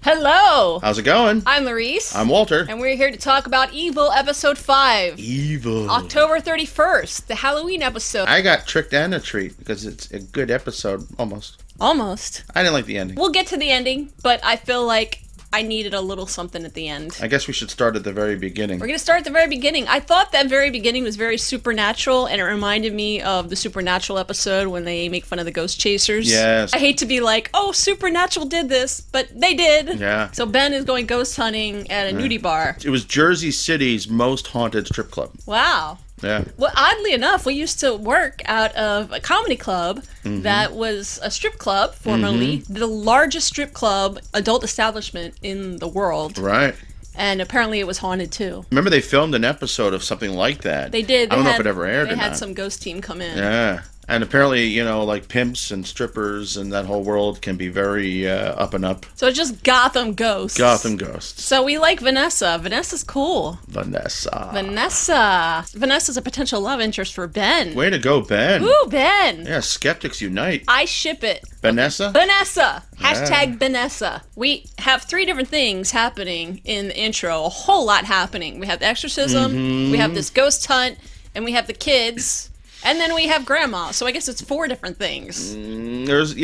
Hello! How's it going? I'm Larice. I'm Walter. And we're here to talk about Evil Episode 5. Evil. October 31st, the Halloween episode. I got tricked and a treat because it's a good episode, almost. Almost. I didn't like the ending. We'll get to the ending, but I feel like I needed a little something at the end. I guess we should start at the very beginning. We're going to start at the very beginning. I thought that very beginning was very supernatural, and it reminded me of the Supernatural episode when they make fun of the ghost chasers. Yes. I hate to be like, oh, Supernatural did this, but they did. Yeah. So Ben is going ghost hunting at a nudie bar. It was Jersey City's most haunted strip club. Wow. Yeah. Well, oddly enough, we used to work out of a comedy club that was a strip club, formerly. The largest strip club, adult establishment in the world. Right. And apparently it was haunted, too. Remember they filmed an episode of something like that? They did. I don't know if it ever aired or They had not. some ghost team come in. Yeah. And apparently, you know, like pimps and strippers and that whole world can be very up and up. So it's just Gotham ghosts. Gotham ghosts. So we like Vanessa. Vanessa's cool. Vanessa. Vanessa's a potential love interest for Ben. Way to go, Ben. Ooh, Ben. Yeah, skeptics unite. I ship it. Vanessa? Vanessa. Yeah. Hashtag Vanessa. We have 3 different things happening in the intro. A whole lot happening. We have the exorcism, we have this ghost hunt, and we have the kids, and then we have Grandma. So I guess it's 4 different things. There's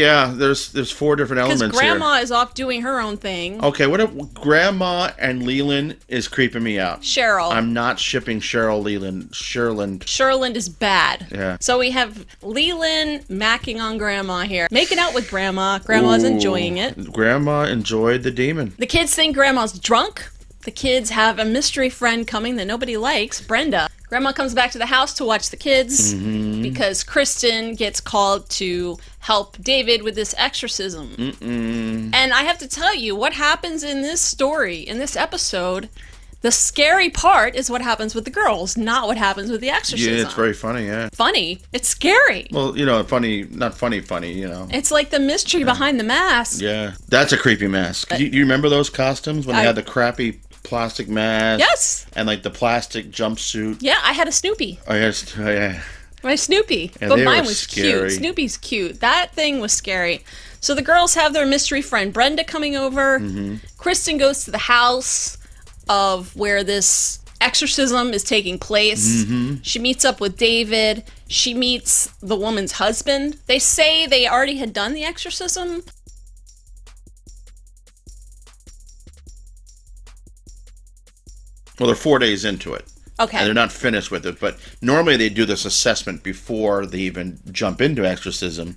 4 different elements Because Grandma is off doing her own thing. Okay, what if Grandma and Leland is creeping me out? Cheryl. I'm not shipping Cheryl Leland. Sherland. Sherland is bad. Yeah. So we have Leland macking on Grandma here. Making out with Grandma. Grandma's enjoying it. Grandma enjoyed the demon. The kids think Grandma's drunk. The kids have a mystery friend coming that nobody likes, Brenda. Grandma comes back to the house to watch the kids because Kristen gets called to help David with this exorcism. And I have to tell you, what happens in this story, in this episode, the scary part is what happens with the girls, not what happens with the exorcism. Yeah, it's very funny, yeah. Funny. It's scary. Well, you know, funny, not funny, you know. It's like the mystery behind the mask. Yeah. That's a creepy mask. Do you remember those costumes when they had the crappy plastic mask? Yes. And like the plastic jumpsuit? Yeah, I had a Snoopy. Oh, yes. Oh, yeah. My Snoopy. Yeah, But they mine were was scary. cute. Snoopy's cute. That thing was scary. So the girls have their mystery friend Brenda coming over. Kristen goes to the house of where this exorcism is taking place. She meets up with David. She meets the woman's husband. They say they already had done the exorcism. Well, they're 4 days into it. Okay. And they're not finished with it, but normally they do this assessment before they even jump into exorcism.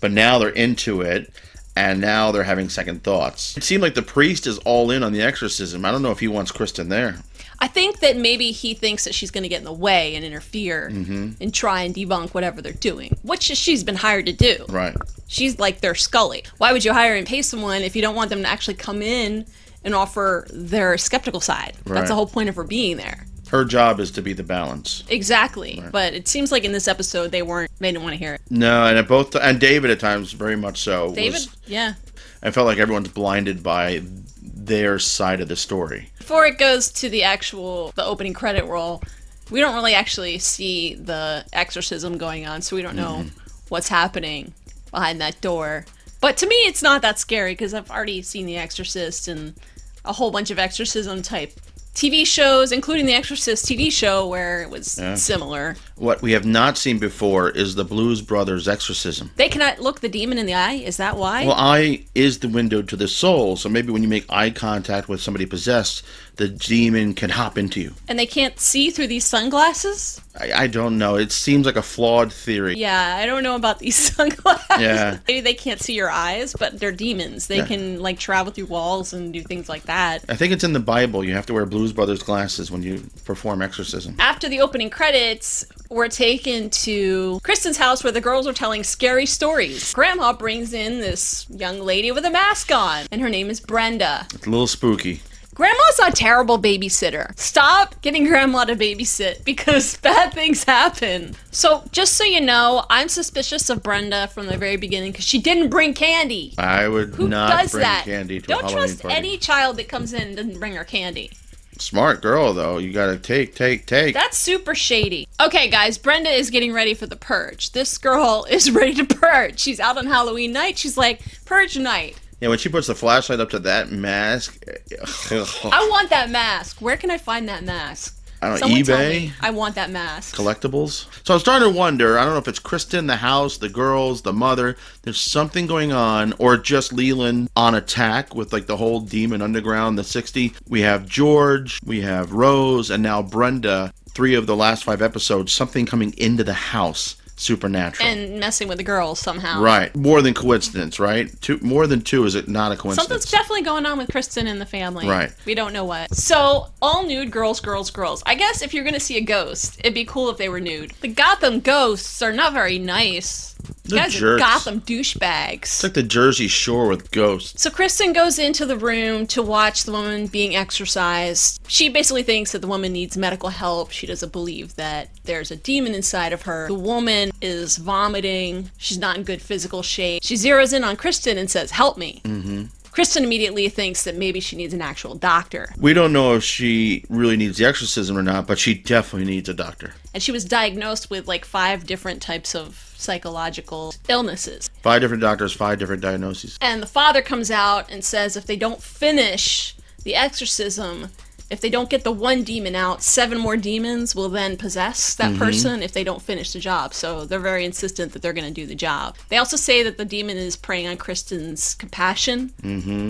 But now they're into it, and now they're having second thoughts. It seemed like the priest is all in on the exorcism. I don't know if he wants Kristen there. I think that maybe he thinks that she's going to get in the way and interfere and try and debunk whatever they're doing, which she's been hired to do. Right. She's like their Scully. Why would you hire and pay someone if you don't want them to actually come in and offer their skeptical side? Right. That's the whole point of her being there. Her job is to be the balance. Exactly. Right. But it seems like in this episode they didn't want to hear it. No, and David at times very much so. David? Yeah. I felt like everyone's blinded by their side of the story. Before it goes to the opening credit roll, we don't really actually see the exorcism going on, so we don't know what's happening behind that door. But to me, it's not that scary because I've already seen The Exorcist and a whole bunch of exorcism type TV shows, including The Exorcist TV show where it was similar. What we have not seen before is the Blues Brothers exorcism. They cannot look the demon in the eye? Is that why? Well, eye is the window to the soul, so maybe when you make eye contact with somebody possessed, the demon can hop into you. And they can't see through these sunglasses? I don't know. It seems like a flawed theory. Yeah, I don't know about these sunglasses. Yeah. Maybe they can't see your eyes, but they're demons. They can, like, travel through walls and do things like that. I think it's in the Bible. You have to wear Blues Brothers glasses when you perform exorcism. After the opening credits, we're taken to Kristen's house where the girls are telling scary stories. Grandma brings in this young lady with a mask on, and her name is Brenda. It's a little spooky. Grandma's a terrible babysitter. Stop getting Grandma to babysit because bad things happen. So, just so you know, I'm suspicious of Brenda from the very beginning because she didn't bring candy. I would Who not does bring that? candy to a Don't Halloween trust party. any child that comes in and doesn't bring her candy. Smart girl, though. You gotta take. That's super shady. Okay, guys, Brenda is getting ready for the purge. This girl is ready to purge. She's out on Halloween night. She's like, purge night. Yeah, when she puts the flashlight up to that mask. I want that mask. Where can I find that mask? I don't know, Someone tell eBay? me. I want that mask. Collectibles. So I'm starting to wonder, I don't know if it's Kristen, the house, the girls, the mother. There's something going on, or just Leland on attack with like the whole Demon Underground, the 60. We have George, we have Rose, and now Brenda. 3 of the last 5 episodes, something coming into the house. Supernatural. And messing with the girls somehow. Right. More than coincidence, right? More than 2 is it not a coincidence? Something's definitely going on with Kristen and the family. Right. We don't know what. So, all nude girls, girls, girls. I guess if you're going to see a ghost, it'd be cool if they were nude. The Gotham ghosts are not very nice. They're Guys jerks. are Gotham douchebags. It's like the Jersey Shore with ghosts. So Kristen goes into the room to watch the woman being exorcised. She basically thinks that the woman needs medical help. She doesn't believe that there's a demon inside of her. The woman is vomiting. She's not in good physical shape. She zeroes in on Kristen and says, "Help me." Mm-hmm. Kristen immediately thinks that maybe she needs an actual doctor. We don't know if she really needs the exorcism or not, but she definitely needs a doctor. And she was diagnosed with like 5 different types of psychological illnesses. 5 different doctors, 5 different diagnoses. And the father comes out and says if they don't finish the exorcism, if they don't get the one demon out, 7 more demons will then possess that person if they don't finish the job. So they're very insistent that they're going to do the job. They also say that the demon is preying on Kristen's compassion.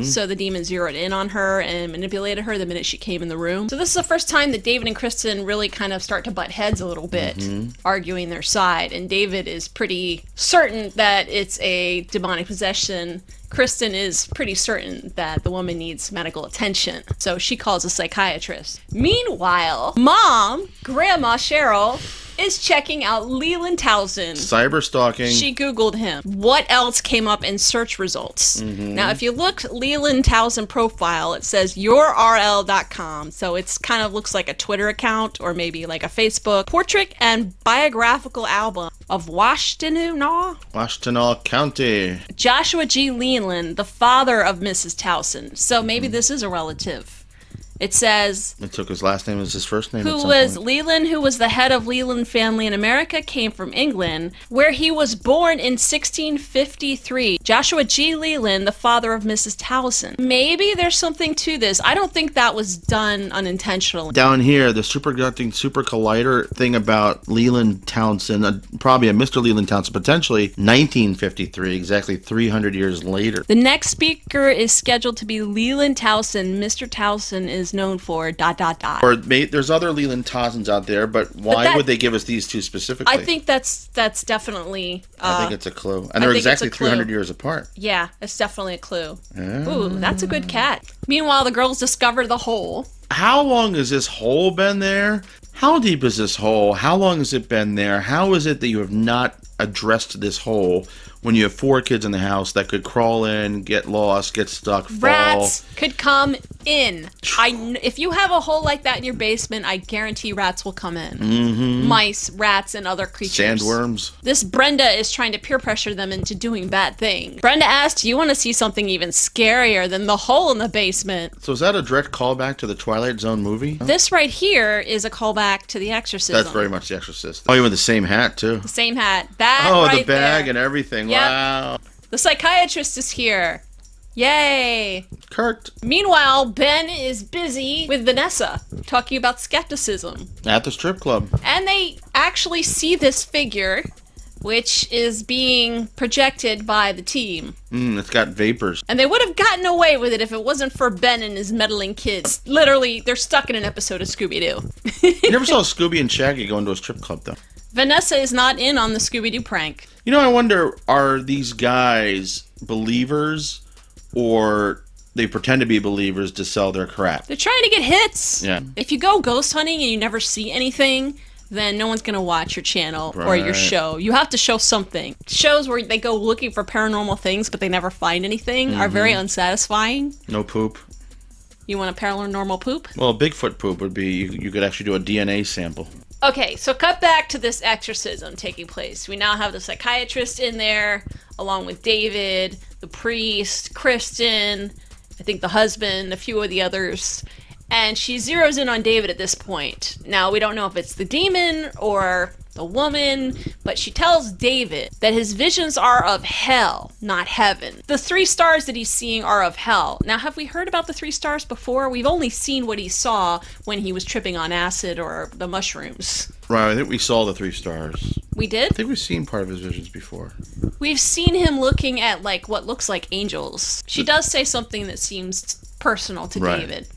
So the demon zeroed in on her and manipulated her the minute she came in the room. So this is the first time that David and Kristen really kind of start to butt heads a little bit, arguing their side. And David is pretty certain that it's a demonic possession. Kristen is pretty certain that the woman needs medical attention, so she calls a psychiatrist. Meanwhile, Mom, Grandma Cheryl, is checking out Leland Towson. Cyber stalking. She Googled him. What else came up in search results? Now, if you look Leland Towson profile, it says yourrl.com. So it's kind of looks like a Twitter account or maybe like a Facebook. Portrait and biographical album of Washtenaw County. Joshua G. Leland, the father of Mrs. Towson. So maybe this is a relative. It says, It took his last name as his first name. who was Leland, who was the head of Leland family in America, came from England, where he was born in 1653. Joshua G. Leland, the father of Mrs. Towson. Maybe there's something to this. I don't think that was done unintentionally. Down here, the superconducting super collider thing about Leland Townsend, probably a Mr. Leland Townsend, potentially 1953, exactly 300 years later. The next speaker is scheduled to be Leland Towson. Mr. Towson is known for ... Or there's other Leland Townsends out there, but why would they give us these 2 specifically? I think that's definitely... I think it's a clue. And they're exactly 300 years apart. Yeah, it's definitely a clue. Ooh, that's a good cat. Meanwhile, the girls discover the hole. How long has this hole been there? How deep is this hole? How long has it been there? How is it that you have not addressed this hole when you have 4 kids in the house that could crawl in, get lost, get stuck, fall? Rats could come in. If you have a hole like that in your basement, I guarantee rats will come in. Mice, rats, and other creatures. Sandworms. This Brenda is trying to peer pressure them into doing bad things. Brenda asked, "You want to see something even scarier than the hole in the basement?" So is that a direct callback to the Twilight Zone movie? This right here is a callback to The Exorcism. That's very much The Exorcist. Oh, you with the same hat, too. The same hat. That Oh, right the bag there. and everything. Yep. Wow. The psychiatrist is here. Yay! Kurt. Meanwhile, Ben is busy with Vanessa, talking about skepticism. At the strip club. And they actually see this figure, which is being projected by the team. It's got vapors. And they would have gotten away with it if it wasn't for Ben and his meddling kids. Literally, they're stuck in an episode of Scooby-Doo. You never saw Scooby and Shaggy go into a strip club, though. Vanessa is not in on the Scooby-Doo prank. You know, I wonder, are these guys believers or they pretend to be believers to sell their crap? They're trying to get hits. Yeah. If you go ghost hunting and you never see anything, then no one's going to watch your channel or your show. You have to show something. Shows where they go looking for paranormal things but they never find anything are very unsatisfying. No poop. You want a paranormal poop? Well, Bigfoot poop would be, you could actually do a DNA sample. Okay, so cut back to this exorcism taking place. We now have the psychiatrist in there, along with David, the priest, Kristen, I think the husband, a few of the others. And she zeroes in on David at this point. Now, we don't know if it's the demon or the woman, but she tells David that his visions are of hell, not heaven. The 3 stars that he's seeing are of hell. Now, have we heard about the 3 stars before? We've only seen what he saw when he was tripping on acid or the mushrooms. Right, I think we saw the 3 stars. We did? I think we've seen part of his visions before. We've seen him looking at, like, what looks like angels. She does say something that seems personal to David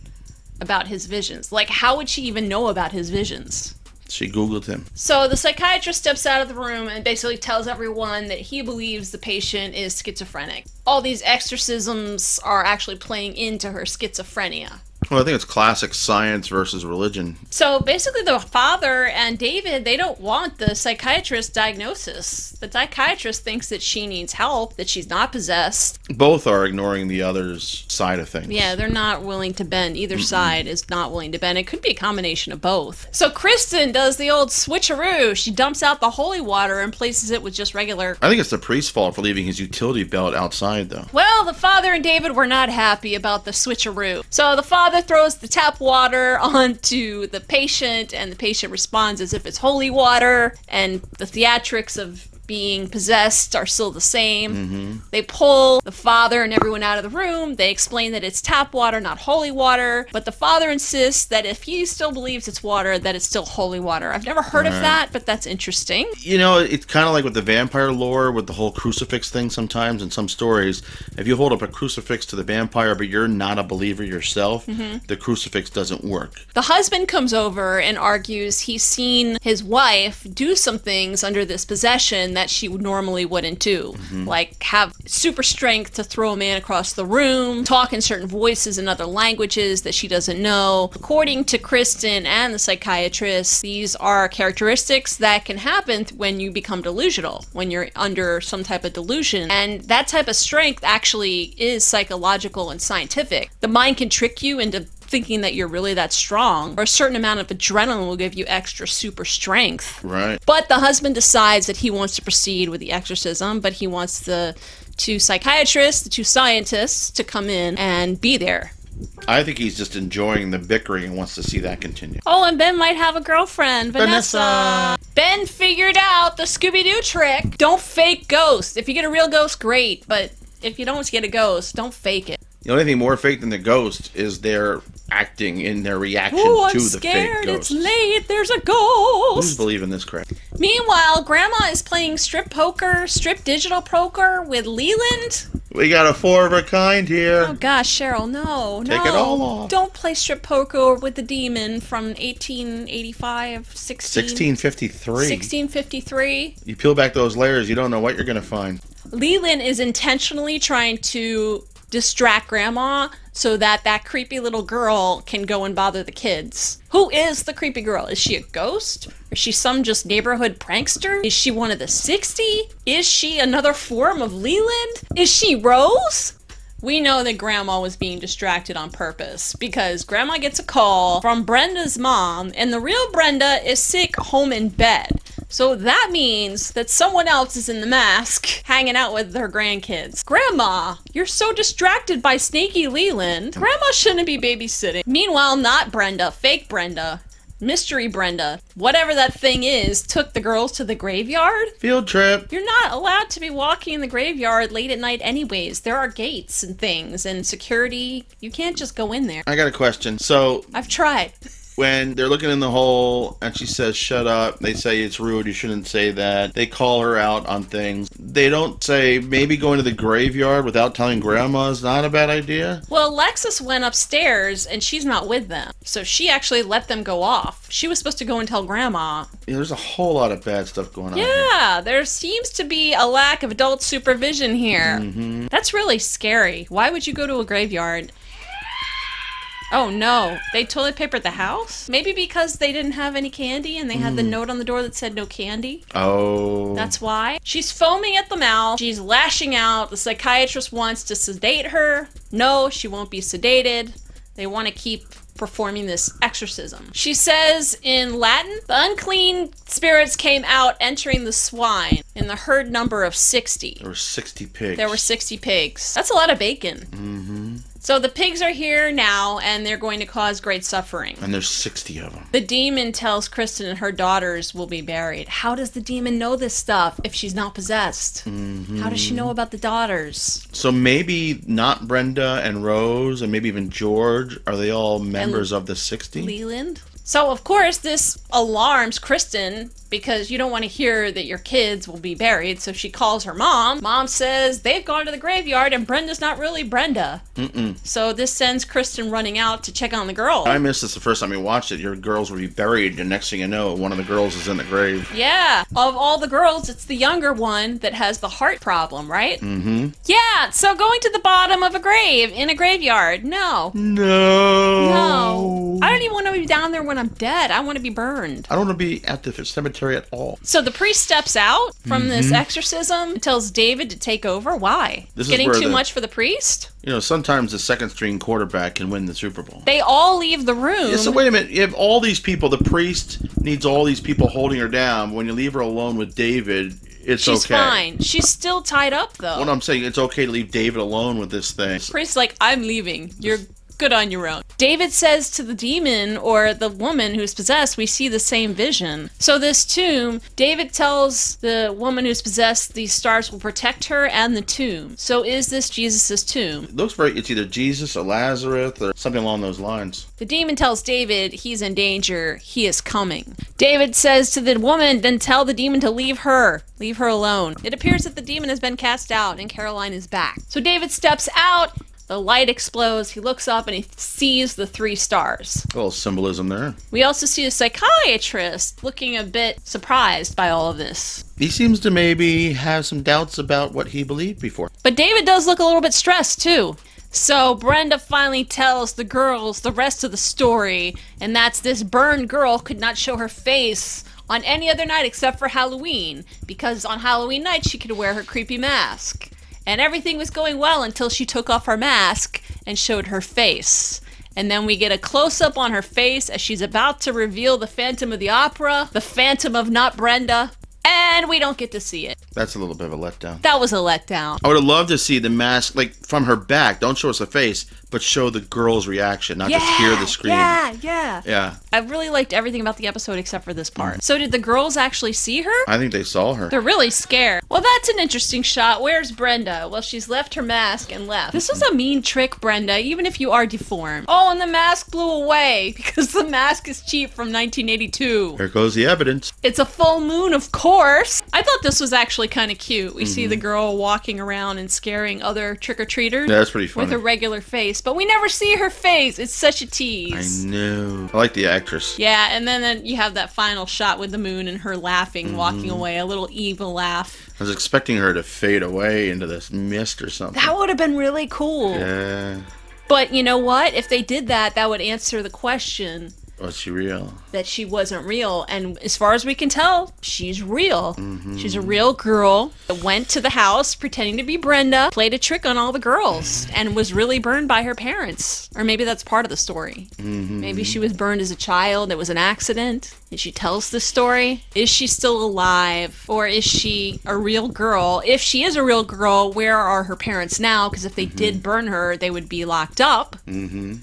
about his visions. Like, how would she even know about his visions? She Googled him. So the psychiatrist steps out of the room and basically tells everyone that he believes the patient is schizophrenic. All these exorcisms are actually playing into her schizophrenia. Well, I think it's classic science versus religion. So basically the father and David, they don't want the psychiatrist's diagnosis. The psychiatrist thinks that she needs help, that she's not possessed. Both are ignoring the other's side of things. Yeah, they're not willing to bend. Either side is not willing to bend. It could be a combination of both. So Kristen does the old switcheroo. She dumps out the holy water and places it with just regular... I think it's the priest's fault for leaving his utility belt outside, though. Well, the father and David were not happy about the switcheroo. So the father throws the tap water onto the patient, and the patient responds as if it's holy water, and the theatrics of being possessed are still the same. They pull the father and everyone out of the room. They explain that it's tap water, not holy water, but the father insists that if he still believes it's water, that it's still holy water. I've never heard of that, but that's interesting. You know, it's kind of like with the vampire lore, with the whole crucifix thing sometimes in some stories. If you hold up a crucifix to the vampire, but you're not a believer yourself, the crucifix doesn't work. The husband comes over and argues he's seen his wife do some things under this possession that she normally wouldn't do. Like have super strength to throw a man across the room, talk in certain voices in other languages that she doesn't know. According to Kristen and the psychiatrist, these are characteristics that can happen when you become delusional, when you're under some type of delusion. And that type of strength actually is psychological and scientific. The mind can trick you into thinking that you're really that strong, or a certain amount of adrenaline will give you extra super strength. Right. But the husband decides that he wants to proceed with the exorcism, but he wants the 2 psychiatrists, the 2 scientists to come in and be there. I think he's just enjoying the bickering and wants to see that continue. Oh, and Ben might have a girlfriend, Vanessa. Ben figured out the Scooby-Doo trick. Don't fake ghosts. If you get a real ghost, great, but if you don't get a ghost, don't fake it. The only thing more fake than the ghost is their acting in their reaction I'm to the scared. fake ghost. It's late. There's a ghost. Who's believing this crap? Meanwhile, Grandma is playing strip digital poker with Leland. We got a 4 of a kind here. Oh gosh, Cheryl, no. Take it all off. Don't play strip poker with the demon from 1885, 1653. 1653. You peel back those layers, you don't know what you're going to find. Leland is intentionally trying to distract Grandma so that that creepy little girl can go and bother the kids. Who is the creepy girl? Is she a ghost? Is she some just neighborhood prankster? Is she one of the 60? Is she another form of Leland? Is she Rose? We know that Grandma was being distracted on purpose because Grandma gets a call from Brenda's mom, and the real Brenda is sick home in bed. So that means that someone else is in the mask hanging out with her grandkids. Grandma, you're so distracted by Snaky Leland. Grandma shouldn't be babysitting. Meanwhile, not Brenda, fake Brenda, mystery Brenda, whatever that thing is, took the girls to the graveyard. Field trip. You're not allowed to be walking in the graveyard late at night anyways. There are gates and things and security. You can't just go in there. I got a question. So I've tried. when they're looking in the hole and she says, shut up, they say it's rude, you shouldn't say that. They call her out on things. They don't say maybe going to the graveyard without telling Grandma is not a bad idea? Well, Alexis went upstairs and she's not with them. So she actually let them go off. She was supposed to go and tell Grandma. Yeah, there's a whole lot of bad stuff going on here. Yeah, there seems to be a lack of adult supervision here. That's really scary. Why would you go to a graveyard? Oh no, they toilet papered the house? Maybe because they didn't have any candy and they had the note on the door that said no candy? Oh. That's why. She's foaming at the mouth. She's lashing out. The psychiatrist wants to sedate her. No, she won't be sedated. They want to keep performing this exorcism. She says in Latin, the unclean spirits came out entering the swine in the herd number of 60. There were 60 pigs. There were 60 pigs. That's a lot of bacon. So the pigs are here now, and they're going to cause great suffering. And there's 60 of them. The demon tells Kristen and her daughters will be buried. How does the demon know this stuff if she's not possessed? How does she know about the daughters? So maybe not Brenda and Rose, and maybe even George. Are they all members of the 60? Leland? So, of course, this alarms Kristen because you don't want to hear that your kids will be buried. So she calls her mom. Mom says they've gone to the graveyard and Brenda's not really Brenda. So this sends Kristen running out to check on the girl. I missed this the first time we watched it. Your girls would be buried, and next thing you know, one of the girls is in the grave. Yeah. Of all the girls, it's the younger one that has the heart problem, right? Yeah. So going to the bottom of a grave in a graveyard. No. No. I don't even want to be down there when I'm dead. I want to be burned. I don't want to be at the cemetery at all. So the priest steps out from this exorcism and tells David to take over. Why? This Getting is too much for the priest? You know, sometimes the second string quarterback can win the Super Bowl. They all leave the room. Yeah, so wait a minute. You have all these people. The priest needs all these people holding her down. When you leave her alone with David, it's okay. She's fine. She's still tied up, though. What I'm saying, it's okay to leave David alone with this thing. The priest's like, I'm leaving. You're good on your own. David says to the demon or the woman who's possessed, we see the same vision. So this tomb, David tells the woman who's possessed these stars will protect her and the tomb. So is this Jesus' tomb? It looks very, it's either Jesus or Lazarus or something along those lines. The demon tells David he's in danger. He is coming. David says to the woman, then tell the demon to leave her. Leave her alone. It appears that the demon has been cast out and Caroline is back. So David steps out. The light explodes, he looks up, and he sees the 3 stars. A little symbolism there. We also see a psychiatrist looking a bit surprised by all of this. He seems to maybe have some doubts about what he believed before. But David does look a little bit stressed, too. So Brenda finally tells the girls the rest of the story, and that's this burned girl could not show her face on any other night except for Halloween, because on Halloween night she could wear her creepy mask. And everything was going well until she took off her mask and showed her face. And then we get a close-up on her face as she's about to reveal the Phantom of the Opera, the Phantom of not Brenda, and we don't get to see it. That's a little bit of a letdown. That was a letdown. I would have loved to see the mask, like, from her back. Don't show us the face, but show the girl's reaction, not just hear the scream. Yeah. I really liked everything about the episode except for this part. So did the girls actually see her? I think they saw her. They're really scared. Well, that's an interesting shot. Where's Brenda? Well, she's left her mask and left. This was a mean trick, Brenda, even if you are deformed. Oh, and the mask blew away because the mask is cheap from 1982. Here goes the evidence. It's a full moon, of course. I thought this was actually kind of cute. We see the girl walking around and scaring other trick-or-treaters. Yeah, that's pretty funny. With a regular face, but we never see her face. It's such a tease. I know. I like the actress. Yeah, and then you have that final shot with the moon and her laughing, walking away, a little evil laugh. I was expecting her to fade away into this mist or something. That would have been really cool. Yeah. But you know what? If they did that, that would answer the question. Was she real? That she wasn't real. And as far as we can tell, she's real. She's a real girl that went to the house pretending to be Brenda, played a trick on all the girls, and was really burned by her parents. Or maybe that's part of the story. Maybe she was burned as a child. It was an accident. And she tells the story. Is she still alive? Or is she a real girl? If she is a real girl, where are her parents now? Because if they did burn her, they would be locked up.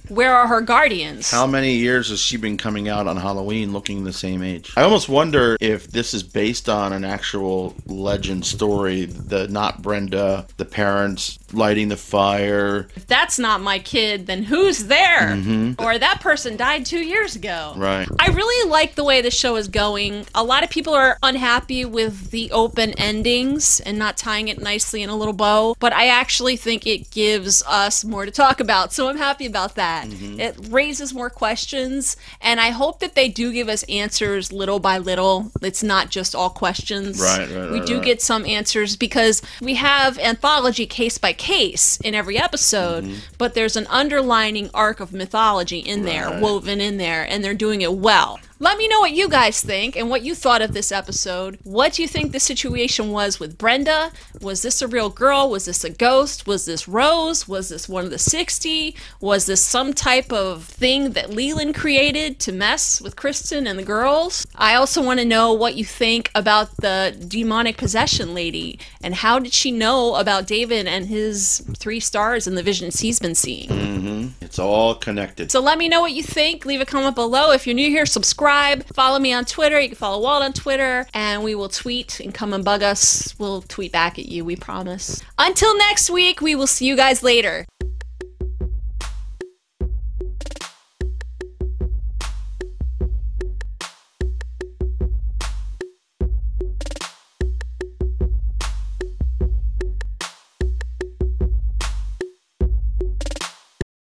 Where are her guardians? How many years has she been coming out on Halloween looking the same age? I almost wonder if this is based on an actual legend story. The not Brenda, the parents lighting the fire. If that's not my kid, then who's there? Or that person died 2 years ago. Right. I really like the way the show is going. A lot of people are unhappy with the open endings and not tying it nicely in a little bow, but I actually think it gives us more to talk about, so I'm happy about that. It raises more questions, and I hope that they do give us answers little by little. It's not just all questions. We do get some answers because we have anthology case by case in every episode, but there's an underlining arc of mythology in there, woven in there, and they're doing it well. Let me know what you guys think and what you thought of this episode. What do you think the situation was with Brenda? Was this a real girl? Was this a ghost? Was this Rose? Was this one of the 60? Was this some type of thing that Leland created to mess with Kristen and the girls? I also want to know what you think about the demonic possession lady, and how did she know about David and his 3 stars and the visions he's been seeing? It's all connected. So let me know what you think. Leave a comment below. If you're new here, subscribe. Follow me on Twitter. You can follow Walt on Twitter, and we will tweet and come and bug us. We'll tweet back at you, we promise. Until next week, we will see you guys later.